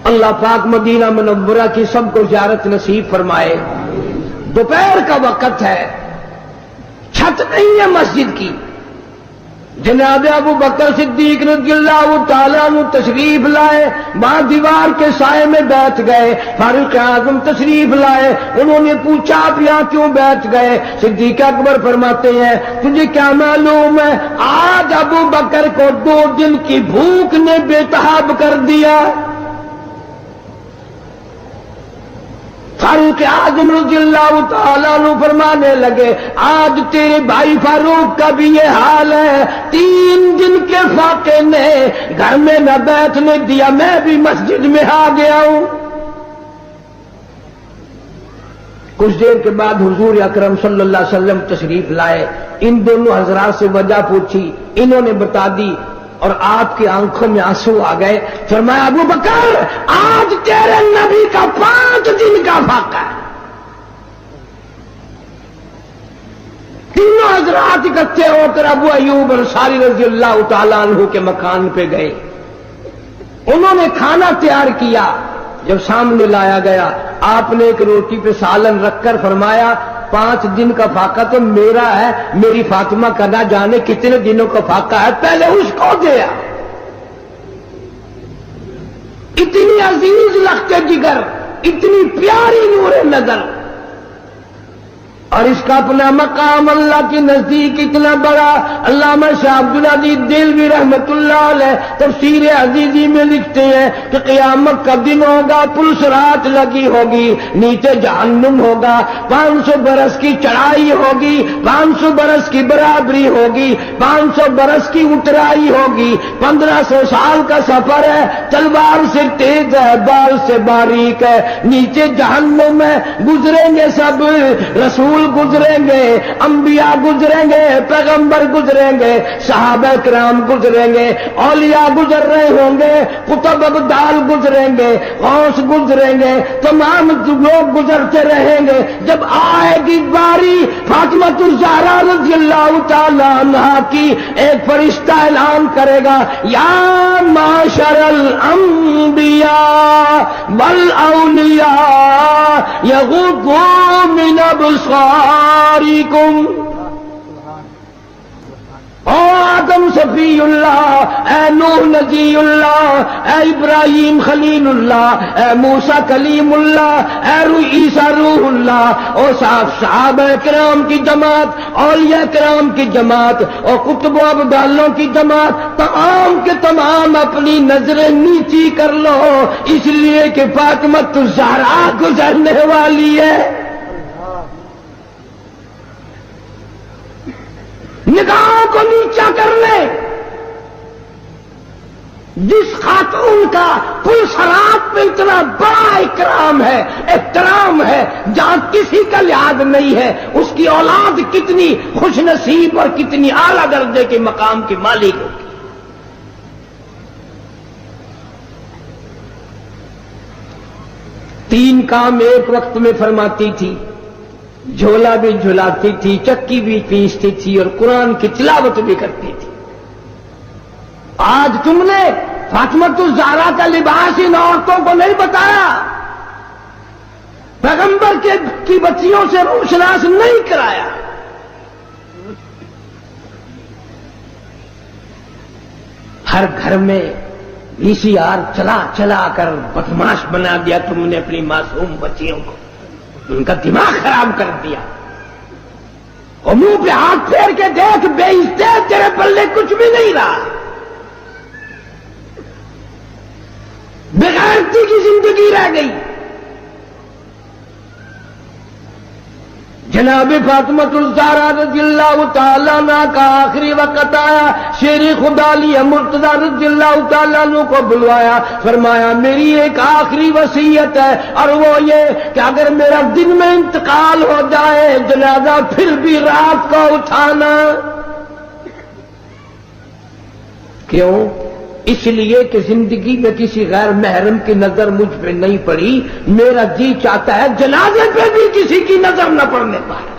Speaker 2: اللہ پاک مدینہ منورہ کی سب کو زیارت نصیب فرمائے۔ دوپہر کا وقت ہے، چھت نہیں ہے مسجد کی، جناب ابو بکر صدیق رضی اللہ تعالیٰ عنہ تشریف لائے، وہاں دیوار کے سائے میں بیٹھ گئے۔ فاروق اعظم تشریف لائے، انہوں نے پوچھا آپ یہاں کیوں بیٹھ گئے؟ صدیق اکبر فرماتے ہیں تجھے کیا معلوم ہے آج ابو بکر کو 2 دن کی بھوک نے بے تاب کر دیا۔ فاروق اعظم رضی اللہ تعالیٰ عنہ فرمانے لگے آج تیرے بھائی فاروق کا بھی یہ حال ہے، 3 دن کے فاقے نے گھر میں نہ بیٹھنے دیا، میں بھی مسجد میں آ گیا ہوں۔ کچھ دیر کے بعد حضور اکرم صلی اللہ علیہ وسلم تشریف لائے، ان دونوں حضرات سے وجہ پوچھی، انہوں نے بتا دی، اور آپ کی آنکھوں میں آنسو آ گئے۔ فرمایا ابو بکر آج تیرے نبی کا 5 دن کا فاقہ ہے۔ تینوں حضرات اکٹھے ہو کر ابو ایوب انصاری رضی اللہ تعالیٰ عنہ کے مکان پہ گئے، انہوں نے کھانا تیار کیا۔ جب سامنے لایا گیا آپ نے ایک روٹی پہ سالن رکھ کر فرمایا 5 دن کا فاقہ تو میرا ہے، میری فاطمہ کا نہ جانے کتنے دنوں کا فاقہ ہے، پہلے اس کو دیا۔ اتنی عزیز لگتے جگر، اتنی پیاری نور نظر، اور اس کا اپنا مقام اللہ کے نزدیک اتنا بڑا۔ علامہ شاہ عبد العزیز دہلوی رحمت اللہ علیہ تفسیر عزیزی میں لکھتے ہیں کہ قیامت کا دن ہوگا، پلس رات لگی ہوگی، نیچے جہنم ہوگا، 500 برس کی چڑھائی ہوگی، 500 برس کی برابری ہوگی، 500 برس کی اترائی ہوگی، 1500 سال کا سفر ہے، تلوار سے تیز ہے، بال سے باریک ہے، نیچے جہنم ہے، گزریں گے سب، رسول گزریں گے، انبیاء گزریں گے، پیغمبر گزریں گے، صحابہ کرام گزریں گے، اولیاء گزر رہے ہوں گے، قطب ابدال گزریں گے، غوث گزریں گے، تمام لوگ گزرتے رہیں گے۔ جب آئے گی باری فاطمہ الزہرا رضی اللہ تعالی عنہا کی، ایک فرشتہ اعلان کرے گا یا معاشر الانبیاء والاولیاء یغضوا من ابصارکم۔ او آدم صفی اللہ، اے نوح نبی اللہ، اے ابراہیم خلیل اللہ، اے موسیٰ کلیم اللہ، اے عیسیٰ روح اللہ، او صحابہ کرام کی جماعت، اولیاء کرام کی جماعت، اور کتب و ابدالوں کی جماعت، تمام کے تمام اپنی نظریں نیچی کر لو، اس لیے کہ فاطمہ الزہرا گزرنے والی ہے۔ نگاہوں کو نیچا کر لے. جس خاتون کا پل صراط میں اتنا بڑا اکرام ہے، احترام ہے، جہاں کسی کا لحاظ نہیں ہے، اس کی اولاد کتنی خوش نصیب اور کتنی اعلیٰ درجے کے مقام کی مالک ہوگی. تین کام ایک وقت میں فرماتی تھی، جھولا بھی جھلاتی تھی، چکی بھی پیستی تھی اور قرآن کی تلاوت بھی کرتی تھی. آج تم نے فاطمۃ الزہرا کا لباس ان عورتوں کو نہیں بتایا، پیغمبر کی بچیوں سے روشناس نہیں کرایا. ہر گھر میں VCR چلا چلا کر بدماش بنا دیا تم نے اپنی معصوم بچیوں کو، ان کا دماغ خراب کر دیا. اور منہ پہ ہاتھ پھیر کے دیکھ، بے عزتے تیرے پلے کچھ بھی نہیں رہا. بغیرتی کی زندگی رہ گئی. جناب فاطمۃ الزہرا رضی اللہ تعالیٰ عنہ کا آخری وقت آیا. شیر خدا لیے مرتضیٰ رضی اللہ تعالیٰ عنہ کو بلوایا، فرمایا میری ایک آخری وصیت ہے، اور وہ یہ کہ اگر میرا دن میں انتقال ہو جائے جنازہ پھر بھی رات کو اٹھانا. کیوں؟ اس لیے کہ زندگی میں کسی غیر محرم کی نظر مجھ پہ نہیں پڑی، میرا جی چاہتا ہے جنازے پہ بھی کسی کی نظر نہ پڑنے پائے،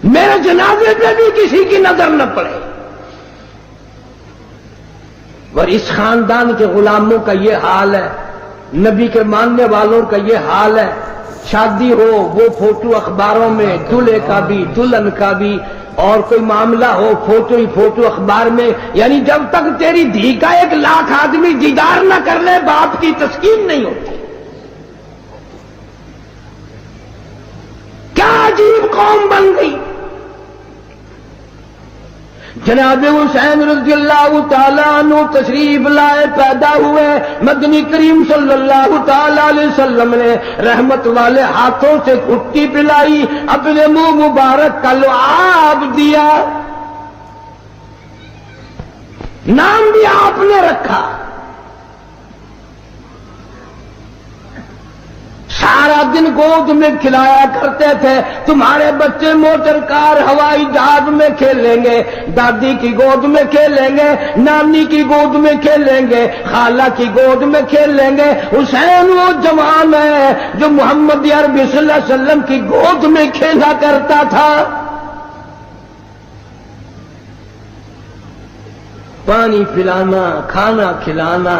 Speaker 2: میرے جنازے پہ بھی کسی کی نظر نہ پڑے. اور اس خاندان کے غلاموں کا یہ حال ہے، نبی کے ماننے والوں کا یہ حال ہے. شادی ہو وہ فوٹو اخباروں میں، دلہے کا بھی دلہن کا بھی، اور کوئی معاملہ ہو فوٹو ہی فوٹو اخبار میں. یعنی جب تک تیری دھی کا 1,00,000 آدمی دیدار نہ کر لے باپ کی تسکین نہیں ہوتی. کیا عجیب قوم بن گئی. جناب حسین رضی اللہ تعالیٰ عنہ تشریف لائے، پیدا ہوئے. مدنی کریم صلی اللہ تعالیٰ علیہ وسلم نے رحمت والے ہاتھوں سے گھٹی پلائی، اپنے منہ مبارک کا لعاب دیا. نام بھی آپ نے رکھا. سارا دن گود میں کھلایا کرتے تھے. تمہارے بچے موٹر کار ہوائی جہاز میں کھیلیں گے، دادی کی گود میں کھیلیں گے، نانی کی گود میں کھیلیں گے، خالہ کی گود میں کھیلیں گے. حسین وہ جوان ہے جو محمد عربی صلی اللہ علیہ وسلم کی گود میں کھیلا کرتا تھا. پانی پلانا، کھانا کھلانا،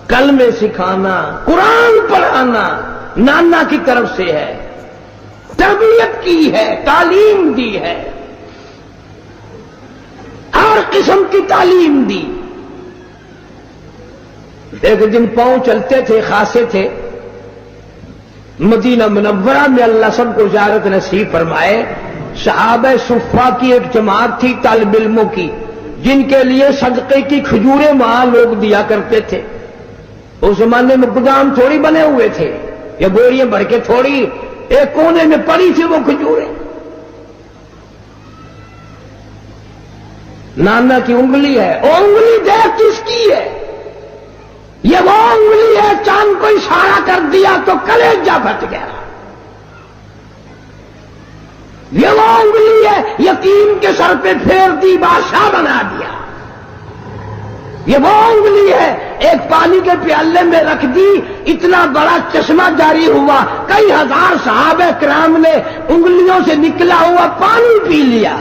Speaker 2: کلمے سکھانا، قرآن پڑھانا نانا کی طرف سے ہے. تربیت کی ہے، تعلیم دی ہے، ہر قسم کی تعلیم دی. ایک دن پاؤں چلتے تھے، خاصے تھے مدینہ منورہ میں، اللہ سب کو زیارت نصیب فرمائے. صحابہ صفہ کی ایک جماعت تھی طالب علموں کی، جن کے لیے صدقے کی کھجوریں وہاں لوگ دیا کرتے تھے. اس زمانے میں گودام تھوڑی بنے ہوئے تھے، یا بوریاں بھر کے تھوڑی، ایک کونے میں پڑی تھی وہ کھجوریں. نانا کی انگلی ہے، وہ انگلی دیکھ کس کی ہے؟ یہ وہ انگلی ہے، چاند کو اشارہ کر دیا تو کلیجہ پھٹ گیا. یہ وہ انگلی ہے، یتیم کے سر پہ پھیر دی بادشاہ بنا دیا. یہ وہ انگلی ہے، ایک پانی کے پیالے میں رکھ دی، اتنا بڑا چشمہ جاری ہوا، کئی ہزار صحابہ کرام نے انگلیوں سے نکلا ہوا پانی پی لیا.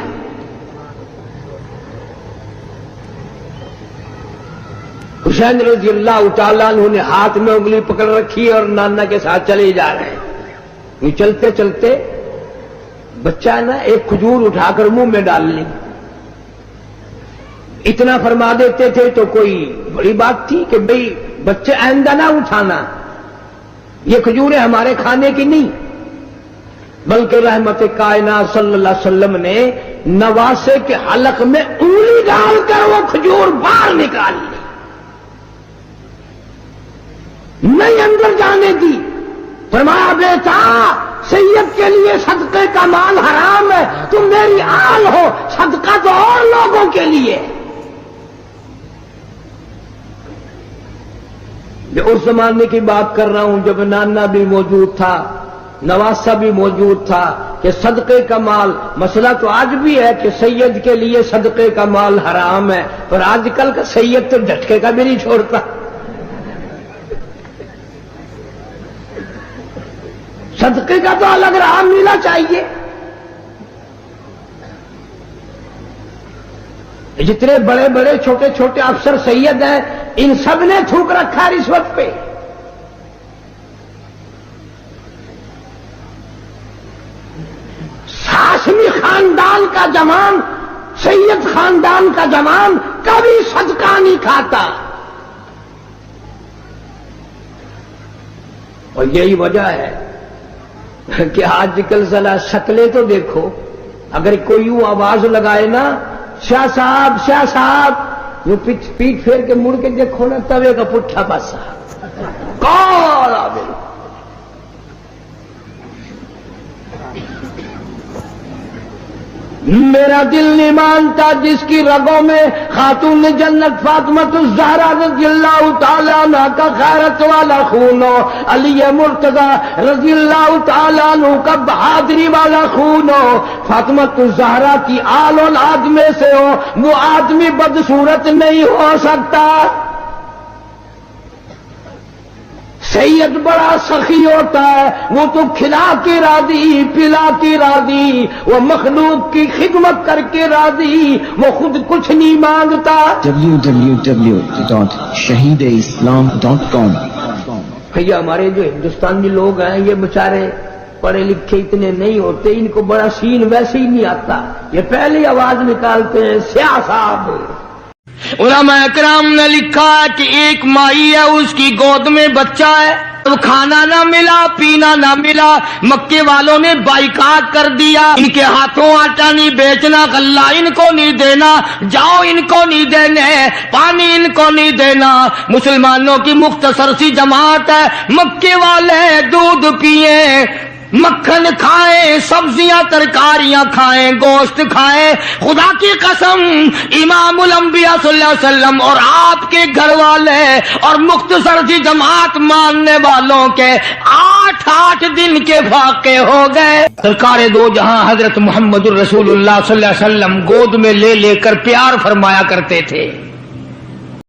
Speaker 2: حسین رضی اللہ تعالیٰ عنہ نے ہاتھ میں انگلی پکڑ رکھی اور نانا کے ساتھ چلے جا رہے ہیں. چلتے چلتے بچہ ہے نا، ایک کھجور اٹھا کر منہ میں ڈال لی. اتنا فرما دیتے تھے تو کوئی بڑی بات تھی کہ بھئی بچے آئندہ نہ اٹھانا، یہ کھجوریں ہمارے کھانے کی نہیں، بلکہ رحمت کائنات صلی اللہ علیہ وسلم نے نواسے کے حلق میں انگلی ڈال کر وہ کھجور باہر نکال لی، نہیں اندر جانے دی. فرمایا بیٹا سید کے لیے صدقے کا مال حرام ہے، تم میری آل ہو، صدقہ تو اور لوگوں کے لیے۔ یہ اس زمانے کی بات کر رہا ہوں جب نانا بھی موجود تھا، نواسا بھی موجود تھا، کہ صدقے کا مال، مسئلہ تو آج بھی ہے کہ سید کے لیے صدقے کا مال حرام ہے، پر آج کل کا سید تو جھٹکے کا بھی نہیں چھوڑتا۔ صدقے کا تو الگ راہ ملنا چاہیے۔ جتنے بڑے بڑے چھوٹے چھوٹے افسر سید ہیں، ان سب نے تھوک رکھا رشوت پہ۔ ہاشمی خاندان کا جوان، سید خاندان کا جوان کبھی صدقہ نہیں کھاتا، اور یہی وجہ ہے کہ آج کل ذرا شکلیں تو دیکھو، اگر کوئی یوں آواز لگائے نا، شاہ صاحب، یوں پیٹ پھیر کے مڑ کے دیکھو نا، توے کا پٹھا پاسا کون آوے۔ میرا دل نہیں مانتا جس کی رگوں میں خاتون جنت فاطمہ الزہرا رضی اللہ تعالیٰ عنہ کا غیرت والا خون ہو، علی مرتضی رضی اللہ تعالیٰ عنہ کا بہادری والا خون ہو، فاطمہ الزہرا کی آل اولاد میں سے ہو، وہ آدمی بدصورت نہیں ہو سکتا۔ سید بڑا سخی ہوتا ہے، وہ تو کھلا کے راضی، پلا کے راضی، وہ مخلوق کی خدمت کر کے راضی، وہ خود کچھ نہیں مانگتا۔
Speaker 4: www.shahideislam.com
Speaker 2: بھیا ہمارے جو ہندوستانی لوگ ہیں یہ بیچارے پڑھے لکھے اتنے نہیں ہوتے، ان کو بڑا سین ویسے ہی نہیں آتا، یہ پہلی آواز نکالتے ہیں سیاہ صاحب۔
Speaker 1: علماء کرام نے لکھا ہے کہ ایک مائی ہے، اس کی گود میں بچہ ہے، کھانا نہ ملا، پینا نہ ملا، مکے والوں نے بائیکاٹ کر دیا، ان کے ہاتھوں آٹا نہیں بیچنا، غلہ ان کو نہیں دینا، جاؤ ان کو نہیں دینے، پانی ان کو نہیں دینا۔ مسلمانوں کی مختصر سی جماعت ہے، مکے والے دودھ پیئیں، مکھن کھائیں، سبزیاں ترکاریاں کھائیں، گوشت کھائیں، خدا کی قسم امام الانبیاء صلی اللہ علیہ وسلم اور آپ کے گھر والے اور مختصر سی جماعت ماننے والوں کے 8 دن کے فاقے ہو گئے۔ سرکار دو جہاں حضرت محمد الرسول اللہ صلی اللہ علیہ وسلم گود میں لے لے کر پیار فرمایا کرتے تھے۔